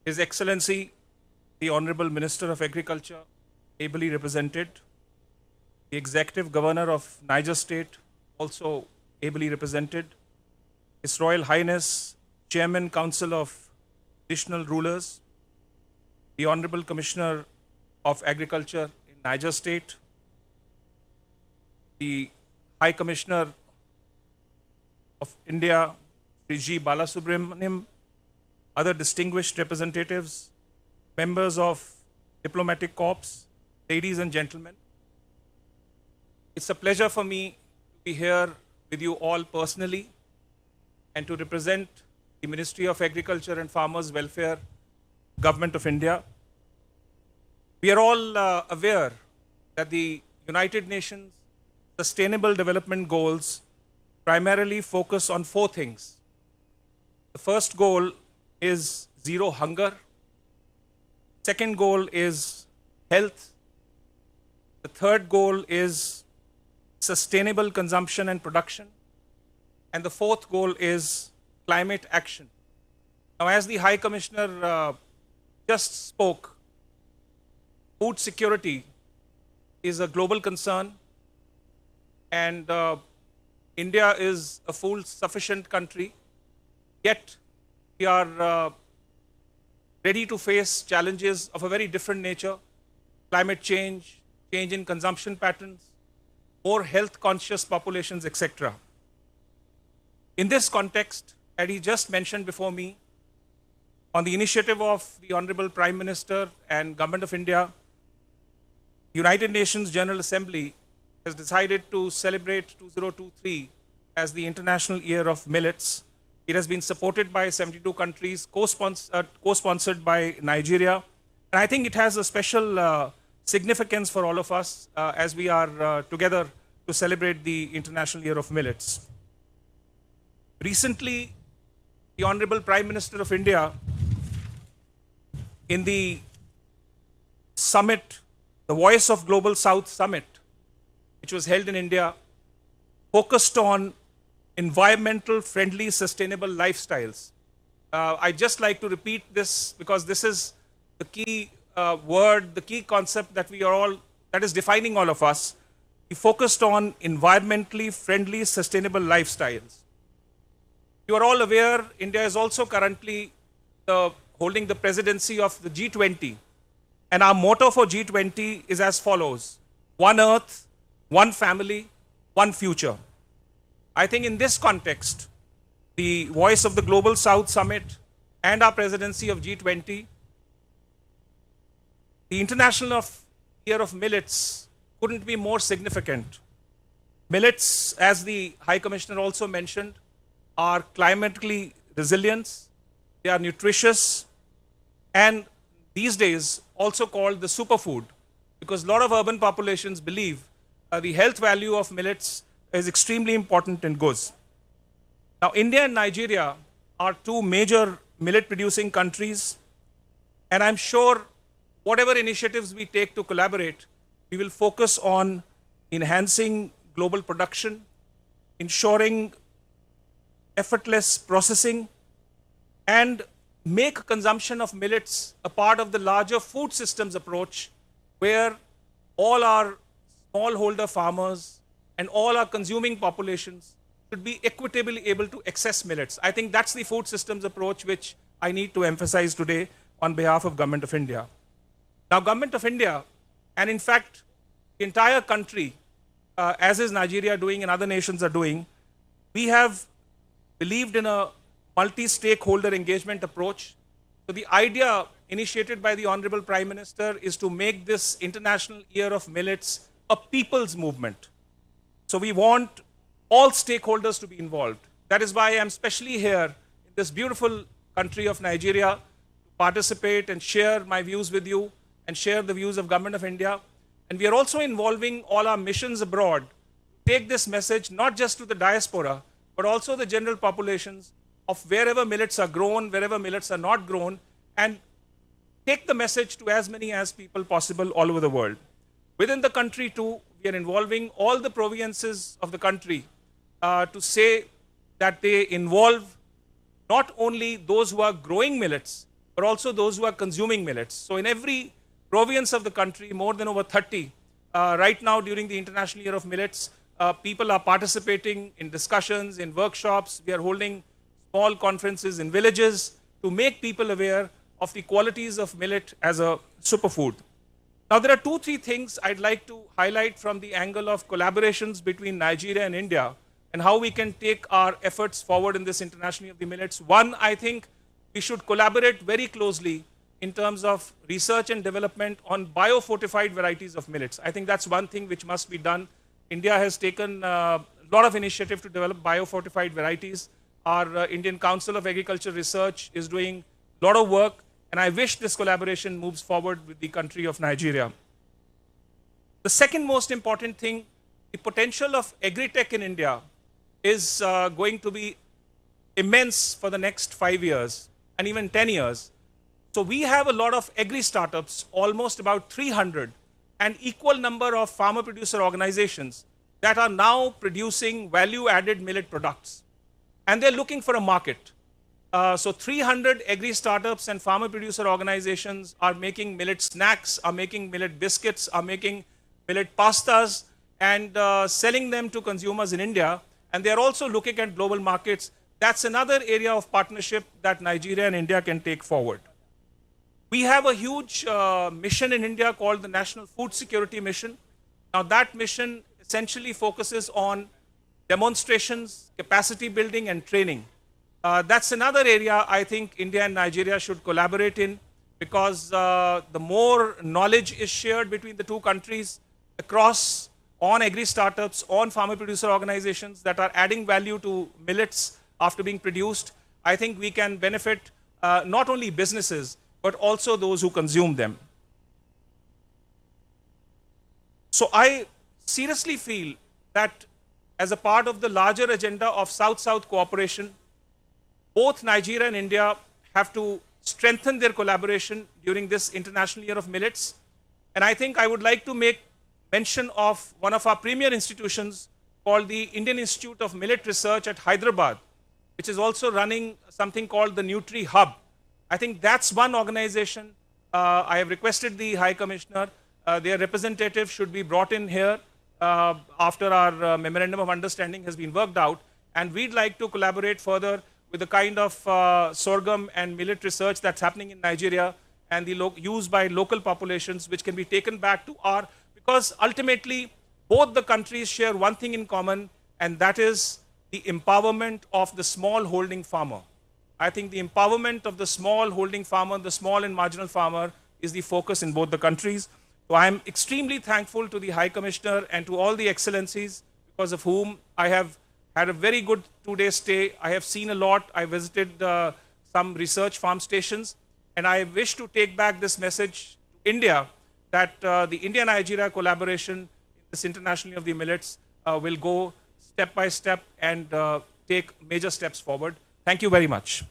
His Excellency, the Honorable Minister of Agriculture, ably represented, the Executive Governor of Niger State, also ably represented, His Royal Highness, Chairman Council of Traditional Rulers, the Honorable Commissioner of Agriculture in Niger State, the High Commissioner of India, Sri G. Balasubramaniam, other distinguished representatives, members of diplomatic corps, ladies and gentlemen. It's a pleasure for me to be here with you all personally and to represent the Ministry of Agriculture and Farmers Welfare, Government of India. We are all aware that the United Nations Sustainable Development Goals primarily focus on four things. The first goal is zero hunger. Second goal is health. The third goal is sustainable consumption and production. And the fourth goal is climate action. Now, as the High Commissioner just spoke, food security is a global concern, and India is a food-sufficient country, yet we are ready to face challenges of a very different nature: climate change, change in consumption patterns, more health-conscious populations, etc. In this context, as he just mentioned before me, on the initiative of the Honorable Prime Minister and Government of India, United Nations General Assembly has decided to celebrate 2023 as the International Year of Millets. It has been supported by 72 countries, co-sponsored by Nigeria. And I think it has a special significance for all of us as we are together to celebrate the International Year of Millets. Recently, the Honorable Prime Minister of India, in the summit, the Voice of Global South Summit, which was held in India, focused on environmental friendly, sustainable lifestyles. I'd just like to repeat this because this is the key word, the key concept that that is defining all of us. We focused on environmentally friendly, sustainable lifestyles. You are all aware, India is also currently holding the presidency of the G20. And our motto for G20 is as follows: one earth, one family, one future. I think in this context, the Voice of the Global South Summit and our presidency of G20, the International Year of Millets couldn't be more significant. Millets, as the High Commissioner also mentioned, are climatically resilient, they are nutritious, and these days also called the superfood, because a lot of urban populations believe the health value of millets is extremely important in goods. Now, India and Nigeria are two major millet producing countries, and I'm sure whatever initiatives we take to collaborate, we will focus on enhancing global production, ensuring effortless processing, and make consumption of millets a part of the larger food systems approach, where all our smallholder farmers and all our consuming populations should be equitably able to access millets. I think that's the food systems approach which I need to emphasize today on behalf of Government of India. Now, Government of India, and in fact, the entire country, as is Nigeria doing and other nations are doing, we have believed in a multi-stakeholder engagement approach. So the idea initiated by the Honorable Prime Minister is to make this International Year of Millets a people's movement. So we want all stakeholders to be involved. That is why I'm especially here in this beautiful country of Nigeria to participate and share my views with you and share the views of Government of India. And we are also involving all our missions abroad to take this message not just to the diaspora, but also the general populations of wherever millets are grown, wherever millets are not grown, and take the message to as many as people possible all over the world. Within the country too, we are involving all the provinces of the country to say that they involve not only those who are growing millets, but also those who are consuming millets. So in every province of the country, more than over 30, right now during the International Year of Millets, people are participating in discussions, in workshops. We are holding small conferences in villages to make people aware of the qualities of millet as a superfood. Now, there are two, three things I'd like to highlight from the angle of collaborations between Nigeria and India and how we can take our efforts forward in this International Year of the Millets. One, I think we should collaborate very closely in terms of research and development on biofortified varieties of millets. I think that's one thing which must be done. India has taken a lot of initiative to develop biofortified varieties. Our Indian Council of Agriculture Research is doing a lot of work, and I wish this collaboration moves forward with the country of Nigeria. The second most important thing, the potential of agri-tech in India is going to be immense for the next 5 years and even 10 years. So we have a lot of agri-startups, almost about 300, and equal number of farmer-producer organizations that are now producing value-added millet products. And they're looking for a market. So 300 agri-startups and farmer-producer organizations are making millet snacks, are making millet biscuits, are making millet pastas, and selling them to consumers in India. And they're also looking at global markets. That's another area of partnership that Nigeria and India can take forward. We have a huge mission in India called the National Food Security Mission. Now that mission essentially focuses on demonstrations, capacity building, and training. That's another area I think India and Nigeria should collaborate in, because the more knowledge is shared between the two countries across on agri-startups, on farmer-producer organizations that are adding value to millets after being produced, I think we can benefit not only businesses, but also those who consume them. So I seriously feel that as a part of the larger agenda of South-South cooperation, both Nigeria and India have to strengthen their collaboration during this International Year of Millets. And I think I would like to make mention of one of our premier institutions called the Indian Institute of Millet Research at Hyderabad, which is also running something called the Nutri Hub. I think that's one organization. I have requested the High Commissioner, their representative should be brought in here after our memorandum of understanding has been worked out. And we'd like to collaborate further with the kind of sorghum and millet research that's happening in Nigeria and the use by local populations, which can be taken back to our, because ultimately both the countries share one thing in common, and that is the empowerment of the small holding farmer. I think the empowerment of the small holding farmer, the small and marginal farmer, is the focus in both the countries. So I am extremely thankful to the High Commissioner and to all the excellencies, because of whom I have had a very good 2-day stay. I have seen a lot. I visited some research farm stations, and I wish to take back this message to India that the India-Nigeria collaboration in this International Year of the Millets will go step by step and take major steps forward. Thank you very much.